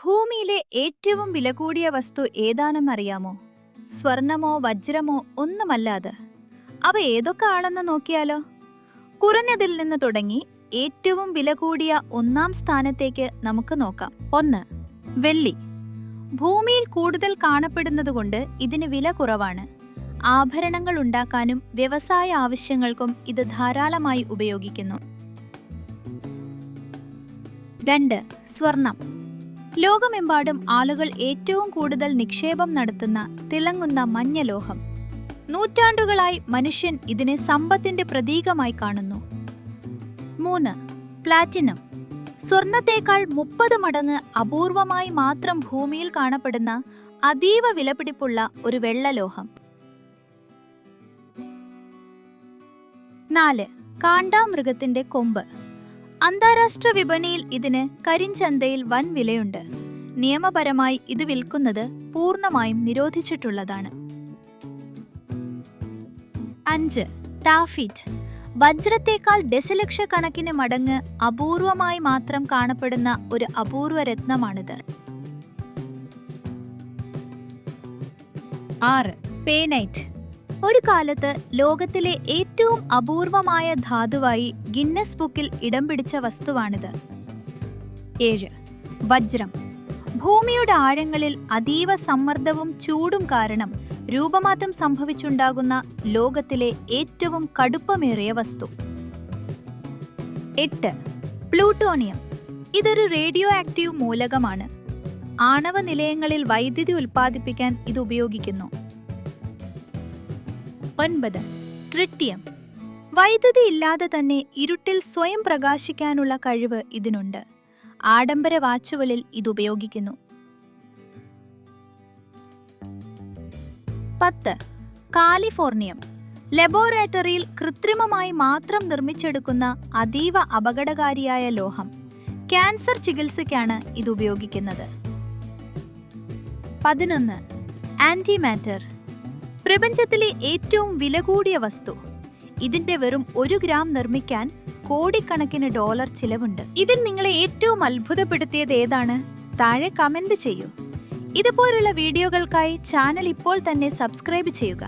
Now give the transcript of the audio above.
ഭൂമിയിലെ ഏറ്റവും വില കൂടിയ വസ്തു ഏതാണെന്നറിയാമോ? സ്വർണമോ വജ്രമോ ഒന്നുമല്ലാതെ. അവ ഏതൊക്കെ ആളെന്ന് നോക്കിയാലോ? കുറഞ്ഞതിൽ നിന്ന് തുടങ്ങി ഏറ്റവും വില കൂടിയ ഒന്നാം സ്ഥാനത്തേക്ക് നമുക്ക് നോക്കാം. 1. വെള്ളി. ഭൂമിയിൽ കൂടുതൽ കാണപ്പെടുന്നതുകൊണ്ട് ഇതിന് വില കുറവാണ്. ആഭരണങ്ങൾ ഉണ്ടാക്കാനും വ്യവസായ ആവശ്യങ്ങൾക്കും ഇത് ധാരാളമായി ഉപയോഗിക്കുന്നു. 2. സ്വർണം. ലോകമെമ്പാടും ആളുകൾ ഏറ്റവും കൂടുതൽ നിക്ഷേപം നടത്തുന്ന തിളങ്ങുന്ന മഞ്ഞ ലോഹം. നൂറ്റാണ്ടുകളായി മനുഷ്യൻ ഇതിനെ സമ്പത്തിന്റെ പ്രതീകമായി കാണുന്നു. 3. പ്ലാറ്റിനം. സ്വർണത്തേക്കാൾ 30 മടങ്ങ് അപൂർവമായി മാത്രം ഭൂമിയിൽ കാണപ്പെടുന്ന അതീവ വിലപിടിപ്പുള്ള ഒരു വെള്ളലോഹം. 4. കാണ്ടാമൃഗത്തിന്റെ കൊമ്പ്. അന്താരാഷ്ട്ര വിപണിയിൽ ഇതിന് കരിഞ്ചന്തയിൽ വൻ വിലയുണ്ട്. നിയമപരമായി ഇത് വിൽക്കുന്നത് പൂർണ്ണമായും നിരോധിച്ചിട്ടുള്ളതാണ്. 5. ടാഫീറ്റ്. വജ്രത്തേക്കാൾ ദശലക്ഷക്കണക്കിന് മടങ്ങ് അപൂർവമായി മാത്രം കാണപ്പെടുന്ന ഒരു അപൂർവ രത്നമാണിത്. 6. പേനൈറ്റ്. ഒരു കാലത്ത് ലോകത്തിലെ ഏറ്റവും അപൂർവമായ ധാതുവായി ഗിന്നസ് ബുക്കിൽ ഇടം പിടിച്ച വസ്തുവാണിത്. 7. വജ്രം. ഭൂമിയുടെ ആഴങ്ങളിൽ അതീവ സമ്മർദ്ദവും ചൂടും കാരണം രൂപമാറ്റം സംഭവിച്ചുണ്ടാകുന്ന ലോകത്തിലെ ഏറ്റവും കടുപ്പമേറിയ വസ്തു. 8. പ്ലൂട്ടോണിയം. ഇതൊരു റേഡിയോ ആക്റ്റീവ് മൂലകമാണ്. ആണവ നിലയങ്ങളിൽ വൈദ്യുതി ഉൽപ്പാദിപ്പിക്കാൻ ഇത് ഉപയോഗിക്കുന്നു. 9. ട്രിറ്റിയം. വൈദ്യുതി ഇല്ലാതെ തന്നെ ഇരുട്ടിൽ സ്വയം പ്രകാശിക്കാനുള്ള കഴിവ് ഇതിനുണ്ട്. ആഡംബര വാച്ചുകളിൽ ഇത് ഉപയോഗിക്കുന്നു. 10. കാലിഫോർണിയം. ലബോറട്ടറിയിൽ കൃത്രിമമായി മാത്രം നിർമ്മിച്ചെടുക്കുന്ന അതീവ അപകടകാരിയായ ലോഹം. ക്യാൻസർ ചികിത്സയ്ക്കാണ് ഇത് ഉപയോഗിക്കുന്നത്. 11. ആന്റിമാറ്റർ. പ്രപഞ്ചത്തിലെ ഏറ്റവും വില കൂടിയ വസ്തു. ഇതിന്റെ വെറും 1 ഗ്രാം നിർമ്മിക്കാൻ കോടിക്കണക്കിന് ഡോളർ ചിലവുണ്ട്. ഇതിൽ നിങ്ങളെ ഏറ്റവും അത്ഭുതപ്പെടുത്തിയത് ഏതാണ്? താഴെ കമന്റ് ചെയ്യൂ. ഇതുപോലുള്ള വീഡിയോകൾക്കായി ചാനൽ ഇപ്പോൾ തന്നെ സബ്സ്ക്രൈബ് ചെയ്യുക.